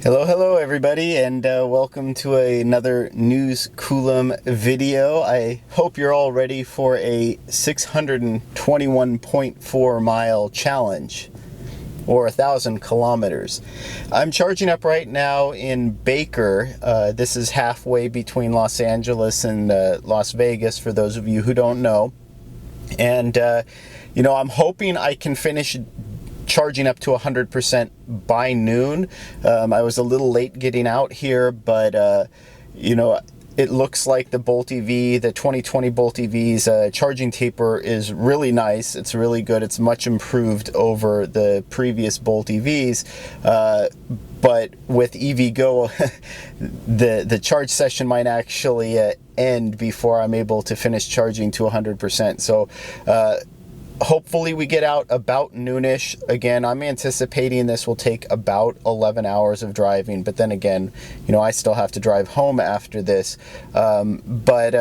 Hello everybody, and welcome to another News Coolum video. I hope you're all ready for a 621.4 mile challenge, or 1,000 kilometers. I'm charging up right now in Baker. This is halfway between Los Angeles and Las Vegas, for those of you who don't know. And I'm hoping I can finish charging up to 100% by noon. I was a little late getting out here, but it looks like the Bolt EV, the 2020 Bolt EV's charging taper is really nice. It's really good. It's much improved over the previous Bolt EVs. But with EV Go, the charge session might actually end before I'm able to finish charging to 100%. So hopefully we get out about noonish. Again, I'm anticipating this will take about 11 hours of driving, but then again, I still have to drive home after this. But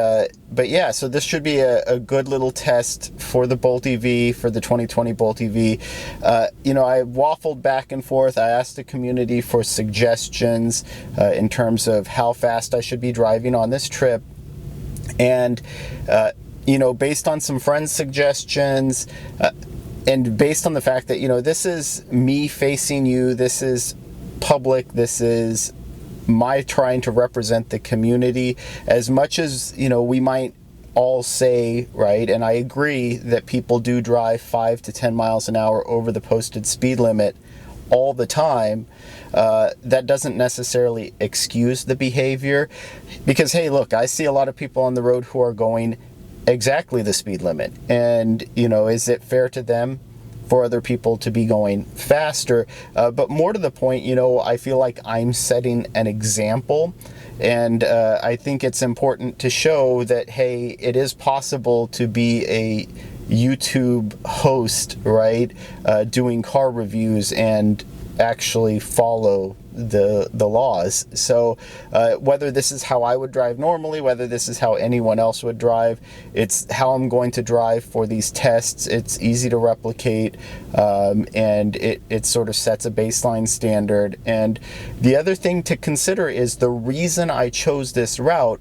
yeah, so this should be a good little test for the Bolt EV, for the 2020 Bolt EV. I waffled back and forth. I asked the community for suggestions in terms of how fast I should be driving on this trip. And based on some friends' suggestions, and based on the fact that, this is me facing you, this is public, this is my trying to represent the community, as much as, we might all say, right, and I agree that people do drive 5 to 10 miles an hour over the posted speed limit all the time. That doesn't necessarily excuse the behavior, because, hey, look, I see a lot of people on the road who are going exactly the speed limit, and is it fair to them for other people to be going faster? But more to the point, I feel like I'm setting an example, and I think it's important to show that, hey, it is possible to be a YouTube host, right, doing car reviews and actually follow the laws. So whether this is how I would drive normally, whether this is how anyone else would drive, it's how I'm going to drive for these tests. It's easy to replicate, and it sort of sets a baseline standard. And the other thing to consider is the reason I chose this route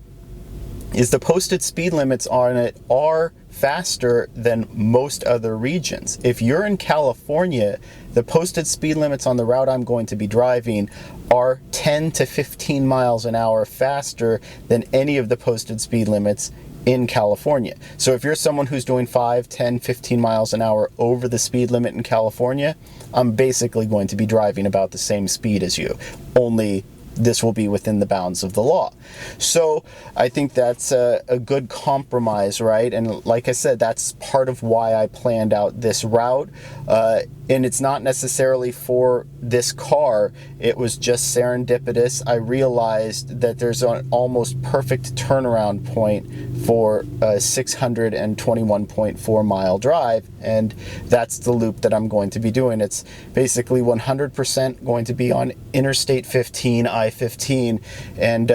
is the posted speed limits on it are faster than most other regions. If you're in California, the posted speed limits on the route I'm going to be driving are 10 to 15 miles an hour faster than any of the posted speed limits in California. So if you're someone who's doing 5, 10, 15 miles an hour over the speed limit in California, I'm basically going to be driving about the same speed as you, only this will be within the bounds of the law. So I think that's a good compromise, right? And like I said, that's part of why I planned out this route. And it's not necessarily for this car. It was just serendipitous. I realized that there's an almost perfect turnaround point for a 621.4 mile drive, and that's the loop that I'm going to be doing. It's basically 100% going to be on Interstate 15, I-15, and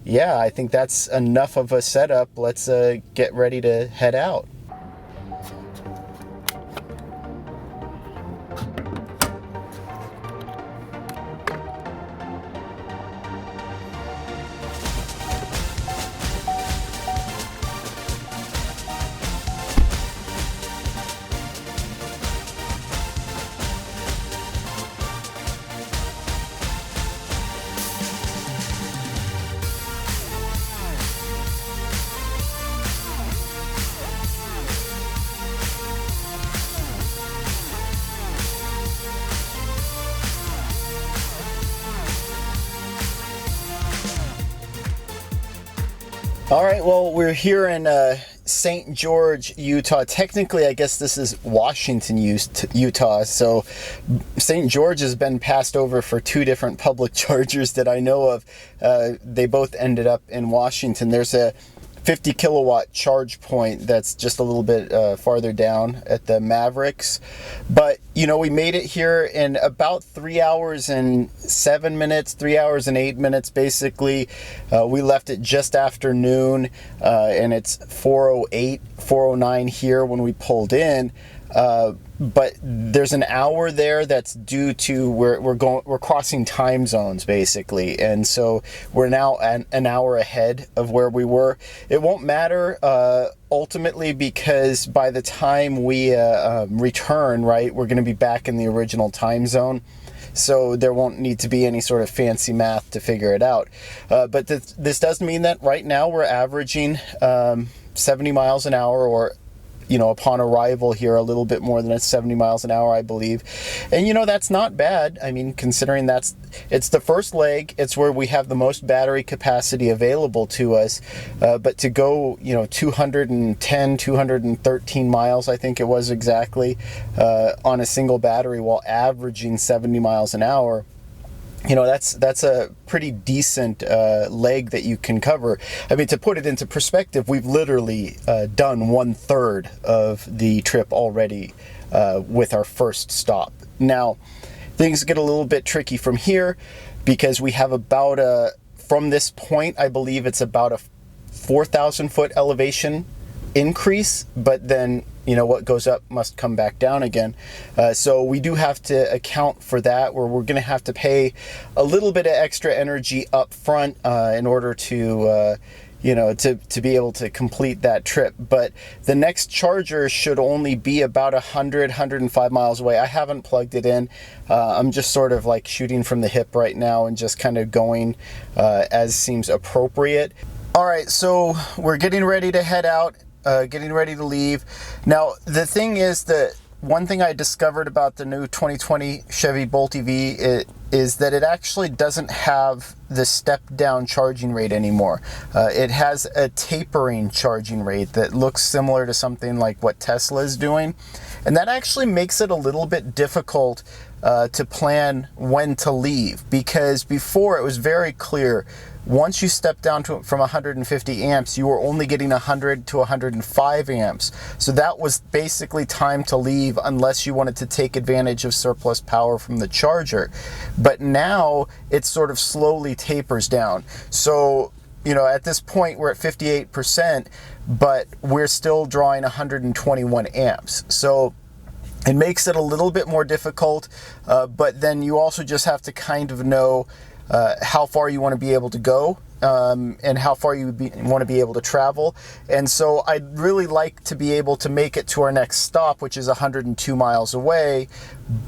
yeah, I think that's enough of a setup. Let's get ready to head out. All right, well, we're here in St. George, Utah. Technically, I guess this is Washington, Utah. So St. George has been passed over for two different public chargers that I know of. They both ended up in Washington. There's a 50 kilowatt charge point that's just a little bit farther down at the Mavericks. But, you know, we made it here in about 3 hours and 7 minutes, 3 hours and 8 minutes, basically. We left it just after noon, and it's 4:08, 4:09 here when we pulled in. But there's an hour there that's due to we're crossing time zones basically, and so we're now an hour ahead of where we were. It won't matter ultimately, because by the time we return, right, we're going to be back in the original time zone. So there won't need to be any sort of fancy math to figure it out. But this does mean that right now we're averaging 70 miles an hour, or upon arrival here, a little bit more than 70 miles an hour, I believe. And that's not bad. I mean, considering it's the first leg, it's where we have the most battery capacity available to us. But to go, 210, 213 miles, I think it was exactly, on a single battery while averaging 70 miles an hour, that's a pretty decent leg that you can cover. I mean, to put it into perspective, we've literally done 1/3 of the trip already with our first stop. Now, things get a little bit tricky from here, because we have from this point, I believe it's about a 4,000 foot elevation increase, but then what goes up must come back down again. So we do have to account for that, where we're going to have to pay a little bit of extra energy up front in order to to be able to complete that trip. But the next charger should only be about 105 miles away. I haven't plugged it in. I'm just sort of like shooting from the hip right now and just kind of going as seems appropriate. All right, so we're getting ready to head out. Getting ready to leave. Now, the thing is that one thing I discovered about the new 2020 Chevy Bolt EV is that it actually doesn't have the step-down charging rate anymore. It has a tapering charging rate that looks similar to something like what Tesla is doing. And that actually makes it a little bit difficult to plan when to leave, because before it was very clear. Once you step down from 150 amps, you were only getting 100 to 105 amps. So that was basically time to leave, unless you wanted to take advantage of surplus power from the charger. But now it sort of slowly tapers down. So, at this point we're at 58%, but we're still drawing 121 amps. So it makes it a little bit more difficult, but then you also just have to kind of know how far you want to be able to go, and how far you want to be able to travel. And so I'd really like to be able to make it to our next stop, which is 102 miles away.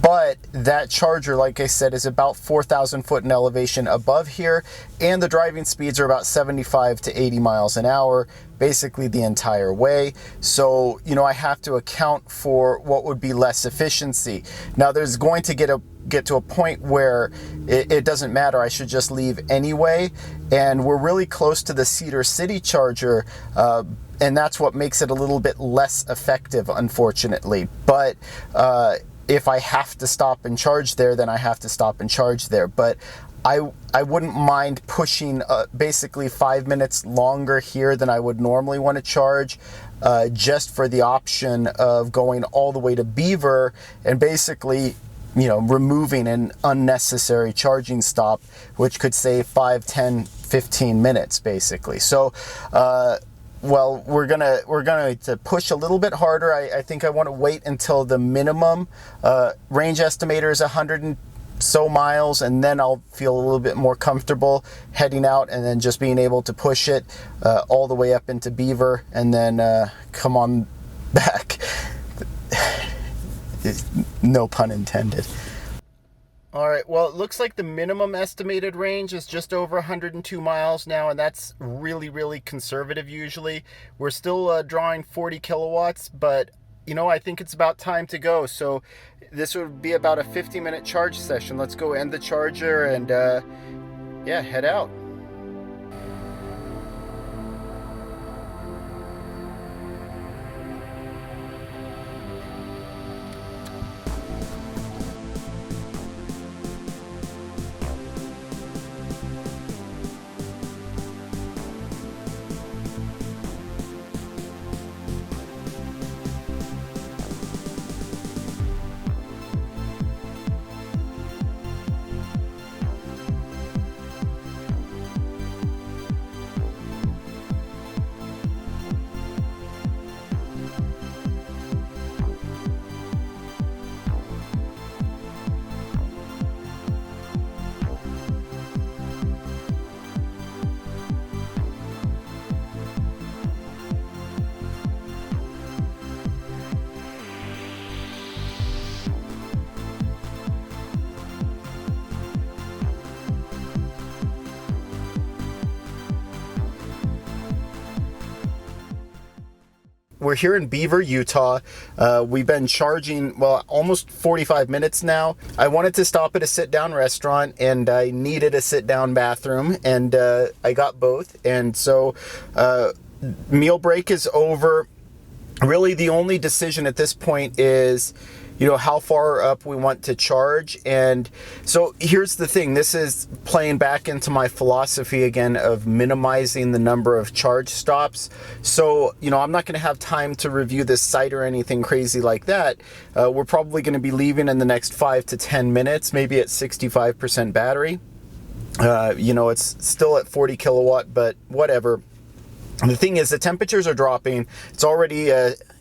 But that charger, like I said, is about 4,000 foot in elevation above here, and the driving speeds are about 75 to 80 miles an hour, basically the entire way. So, I have to account for what would be less efficiency. Now, there's going to get to a point where it doesn't matter. I should just leave anyway. And we're really close to the Cedar City charger, and that's what makes it a little bit less effective, unfortunately. But if I have to stop and charge there, then I have to stop and charge there. But I wouldn't mind pushing basically 5 minutes longer here than I would normally want to charge, just for the option of going all the way to Beaver and basically removing an unnecessary charging stop, which could save 5, 10, 15 minutes basically. So well, we're gonna to push a little bit harder. I think I want to wait until the minimum range estimator is 100 and so miles, and then I'll feel a little bit more comfortable heading out, and then just being able to push it all the way up into Beaver, and then come on back. No pun intended. All right, well, it looks like the minimum estimated range is just over 102 miles now, and that's really, really conservative usually. We're still drawing 40 kilowatts, but, I think it's about time to go. So this would be about a 50-minute charge session. Let's go end the charger and, yeah, head out. we're here in Beaver, Utah. We've been charging, well, almost 45 minutes now. I wanted to stop at a sit-down restaurant, and I needed a sit-down bathroom, and I got both. And so meal break is over. Really, the only decision at this point is, you know, how far up we want to charge. And so here's the thing, this is playing back into my philosophy again of minimizing the number of charge stops. So, you know, I'm not going to have time to review this site or anything crazy like that. We're probably going to be leaving in the next 5 to 10 minutes, maybe at 65% battery. You know, it's still at 40 kilowatt, but whatever. The thing is, the temperatures are dropping. It's already,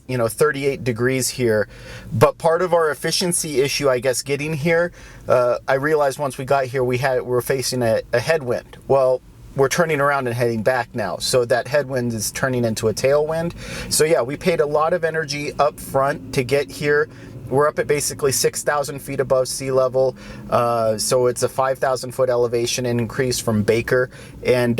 you know, 38 degrees here. But part of our efficiency issue, I guess, getting here, I realized once we got here, we were facing a headwind. Well, we're turning around and heading back now. So that headwind is turning into a tailwind. So yeah, we paid a lot of energy up front to get here. We're up at basically 6,000 feet above sea level. So it's a 5,000 foot elevation increase from Baker. And,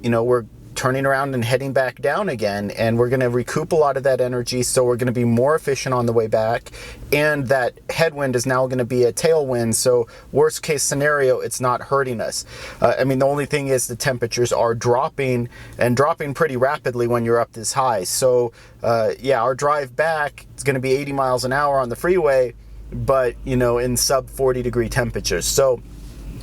you know, we're turning around and heading back down again, and we're going to recoup a lot of that energy, so we're going to be more efficient on the way back, and that headwind is now going to be a tailwind, so worst case scenario, it's not hurting us. I mean, the only thing is the temperatures are dropping, and dropping pretty rapidly when you're up this high. So yeah, our drive back is going to be 80 miles an hour on the freeway, but, you know, in sub 40 degree temperatures. So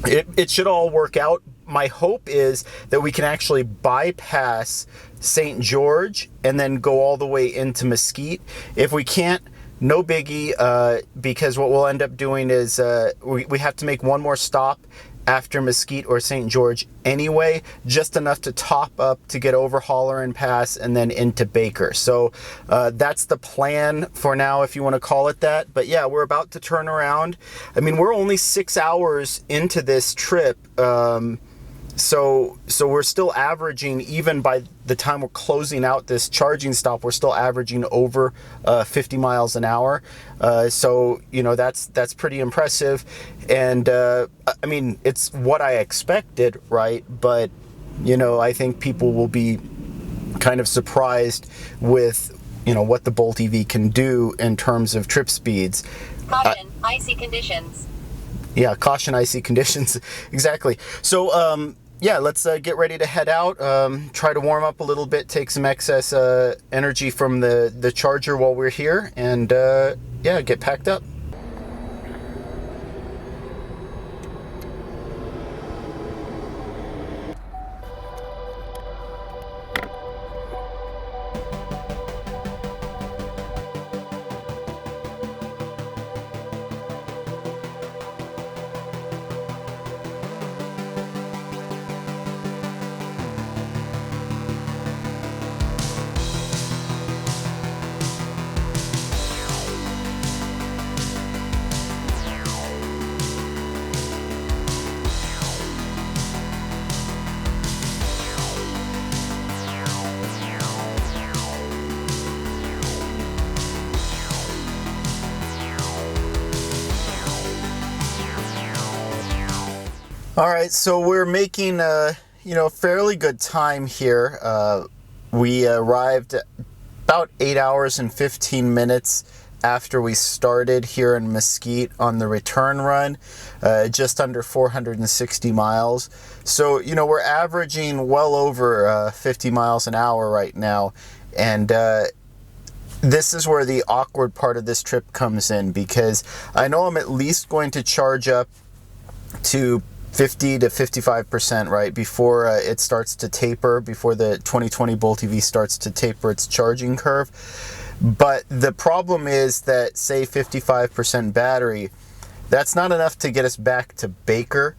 it should all work out. My hope is that we can actually bypass St. George and then go all the way into Mesquite. If we can't, no biggie, because what we'll end up doing is we have to make one more stop after Mesquite or St. George anyway, just enough to top up to get over Holleran Pass and then into Baker. So that's the plan for now, if you want to call it that. But yeah, we're about to turn around. I mean, we're only 6 hours into this trip. So we're still averaging, even by the time we're closing out this charging stop, we're still averaging over 50 miles an hour. So, you know, that's pretty impressive. And I mean, it's what I expected, right? But, you know, I think people will be kind of surprised with, you know, what the Bolt EV can do in terms of trip speeds. Caution, icy conditions. Yeah, caution, icy conditions. Exactly. So, yeah, let's get ready to head out, try to warm up a little bit, take some excess energy from the charger while we're here, and yeah, get packed up. All right, so we're making you know, fairly good time here. We arrived about 8 hours and 15 minutes after we started here in Mesquite on the return run, just under 460 miles. So, you know, we're averaging well over 50 miles an hour right now, and this is where the awkward part of this trip comes in, because I know I'm at least going to charge up to 50 to 55%, right, before it starts to taper, before the 2020 Bolt EV starts to taper its charging curve. But the problem is that, say, 55% battery, that's not enough to get us back to Baker.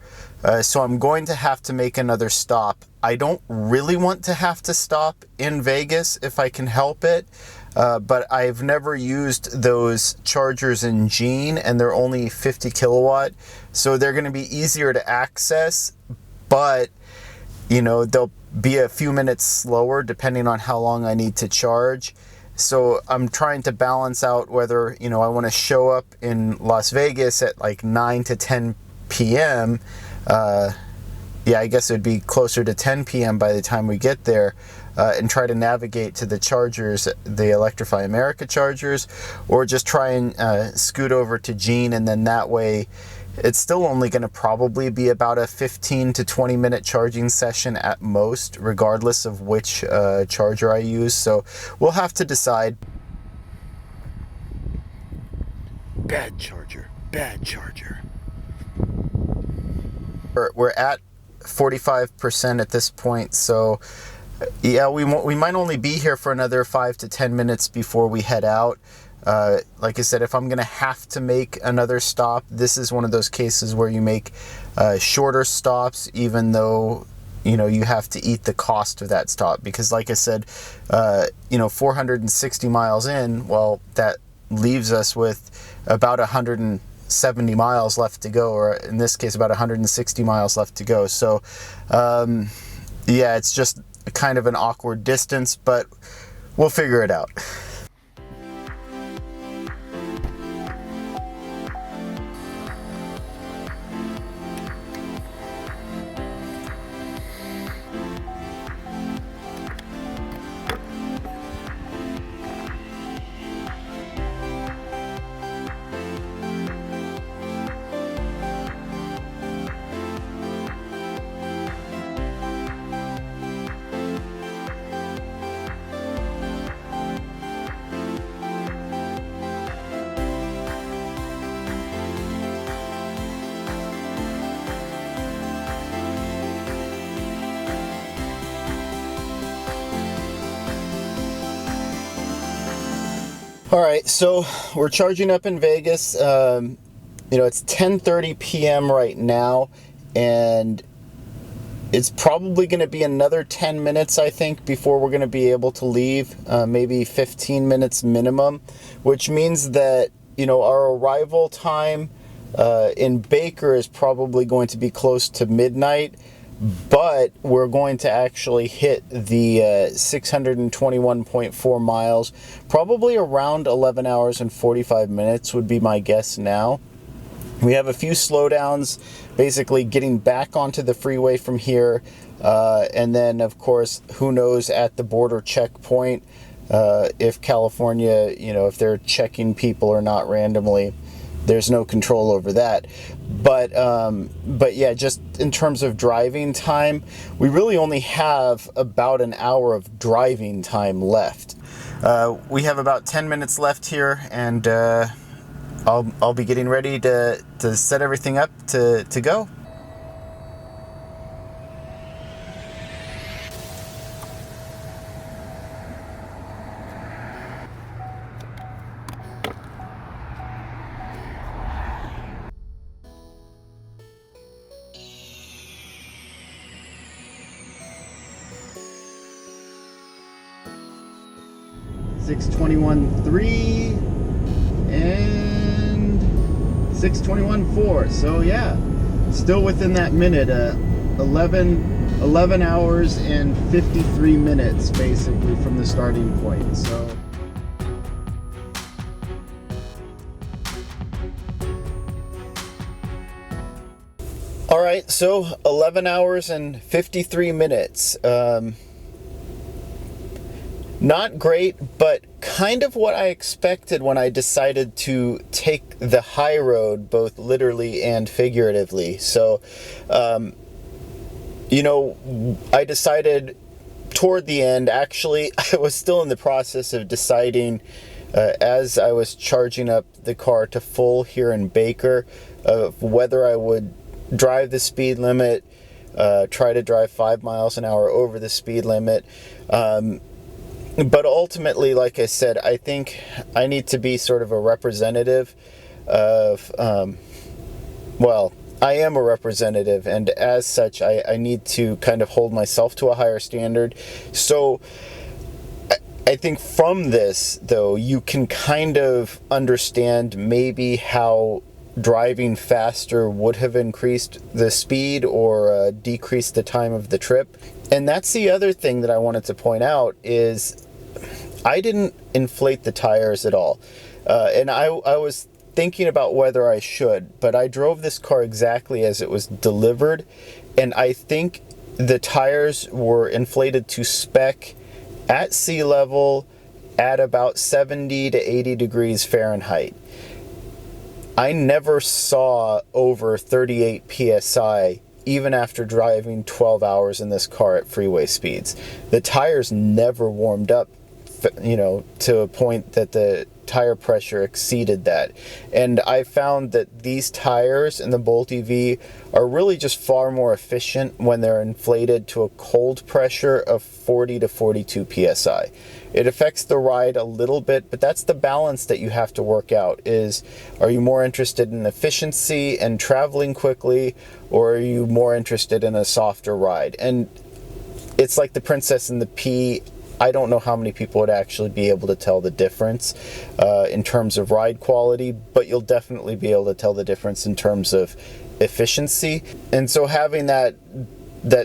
So I'm going to have to make another stop. I don't really want to have to stop in Vegas if I can help it. But I've never used those chargers in Gene, and they're only 50 kilowatt. So they're going to be easier to access, but, you know, they'll be a few minutes slower depending on how long I need to charge. So I'm trying to balance out whether, you know, I want to show up in Las Vegas at like 9 to 10 p.m., yeah, I guess it would be closer to 10 p.m. by the time we get there, and try to navigate to the chargers, the Electrify America chargers, or just try and scoot over to Gene, and then that way it's still only going to probably be about a 15 to 20 minute charging session at most, regardless of which charger I use. So we'll have to decide. Bad charger, bad charger. We're at 45% at this point, so yeah, we might only be here for another 5 to 10 minutes before we head out. Like I said, if I'm gonna have to make another stop, this is one of those cases where you make shorter stops, even though you have to eat the cost of that stop, because like I said, 460 miles in, well, that leaves us with about 170 miles left to go, or in this case about 160 miles left to go. So yeah, it's just kind of an awkward distance, but we'll figure it out. All right, so we're charging up in Vegas. It's 10:30 p.m. right now, and it's probably going to be another 10 minutes, I think, before we're going to be able to leave, maybe 15 minutes minimum, which means that, our arrival time in Baker is probably going to be close to midnight, but we're going to actually hit the 621.4 miles, probably around 11 hours and 45 minutes would be my guess now. We have a few slowdowns, basically getting back onto the freeway from here, and then, of course, who knows at the border checkpoint if California, if they're checking people or not randomly. There's no control over that. But yeah, just in terms of driving time, we really only have about an hour of driving time left. We have about 10 minutes left here, and I'll be getting ready to set everything up to go. $621.3 and $621.4. So yeah, still within that minute. 11 hours and 53 minutes basically from the starting point. So all right, so 11 hours and 53 minutes. Not great, but kind of what I expected when I decided to take the high road, both literally and figuratively. So, I decided toward the end, actually, I was still in the process of deciding as I was charging up the car to full here in Baker, of whether I would drive the speed limit, try to drive 5 miles an hour over the speed limit. But ultimately, like I said, I think I need to be sort of a representative of, I am a representative, and as such, I need to kind of hold myself to a higher standard. So I think from this, though, you can kind of understand maybe how driving faster would have increased the speed or decreased the time of the trip. And that's the other thing that I wanted to point out is I didn't inflate the tires at all. And I was thinking about whether I should, but I drove this car exactly as it was delivered, And I think the tires were inflated to spec at sea level at about 70 to 80 degrees Fahrenheit. I never saw over 38 psi even after driving 12 hours in this car at freeway speeds. The tires never warmed up, to a point that the tire pressure exceeded that. And I found that these tires in the Bolt EV are really just far more efficient when they're inflated to a cold pressure of 40 to 42 psi. It affects the ride a little bit, but that's the balance that you have to work out. Are you more interested in efficiency and traveling quickly, or are you more interested in a softer ride? And it's like the Princess and the Pea. I don't know how many people would actually be able to tell the difference in terms of ride quality, but you'll definitely be able to tell the difference in terms of efficiency. And so having that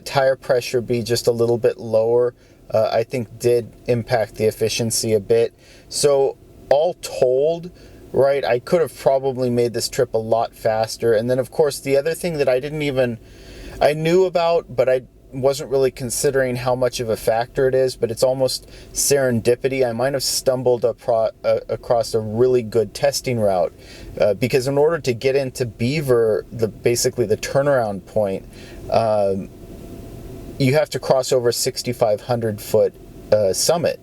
tire pressure be just a little bit lower, I think did impact the efficiency a bit. So all told, right, I could have probably made this trip a lot faster. And then of course the other thing that I knew about, but I wasn't really considering how much of a factor it is, but it's almost serendipity. I might have stumbled across a really good testing route because in order to get into Beaver, basically the turnaround point, you have to cross over a 6,500 foot summit.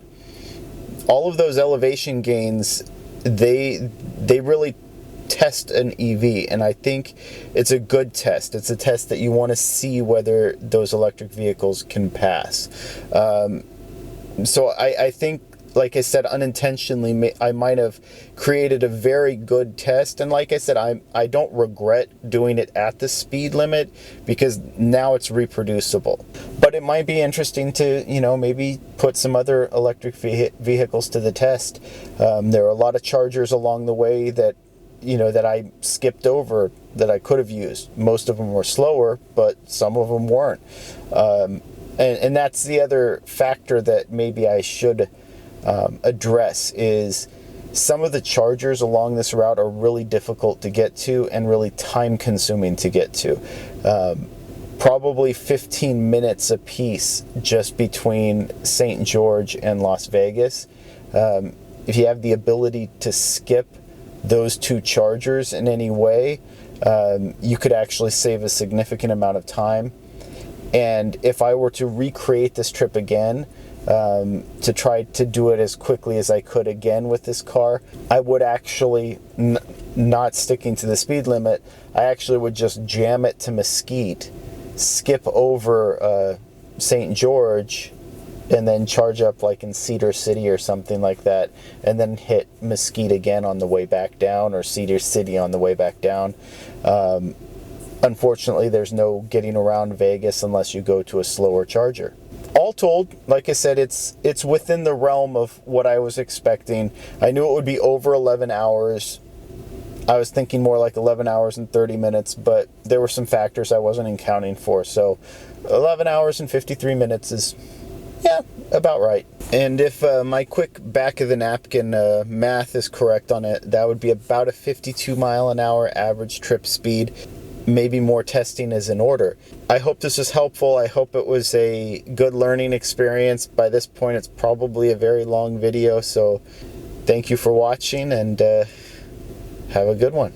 All of those elevation gains, they really test an EV, and I think it's a good test. It's a test that you want to see whether those electric vehicles can pass. So I think, like I said, unintentionally, I might have created a very good test. And like I said, I don't regret doing it at the speed limit because now it's reproducible. But it might be interesting to, maybe put some other electric vehicles to the test. There are a lot of chargers along the way that I skipped over that I could have used. Most of them were slower, but some of them weren't. And that's the other factor that maybe I should address is some of the chargers along this route are really difficult to get to and really time consuming to get to. Probably 15 minutes a piece just between St. George and Las Vegas. If you have the ability to skip those two chargers in any way, you could actually save a significant amount of time. And if I were to recreate this trip again, to try to do it as quickly as I could again with this car, I would actually, not sticking to the speed limit, I actually would just jam it to Mesquite, skip over St. George, and then charge up like in Cedar City or something like that, and then hit Mesquite again on the way back down, or Cedar City on the way back down. Unfortunately, there's no getting around Vegas unless you go to a slower charger. All told, like I said, it's within the realm of what I was expecting. I knew it would be over 11 hours. I was thinking more like 11 hours and 30 minutes, but there were some factors I wasn't accounting for. So 11 hours and 53 minutes is, yeah, about right. And if my quick back of the napkin math is correct on it, that would be about a 52 mile an hour average trip speed. Maybe more testing is in order. I hope this was helpful. I hope it was a good learning experience. By this point, it's probably a very long video, so thank you for watching, and have a good one.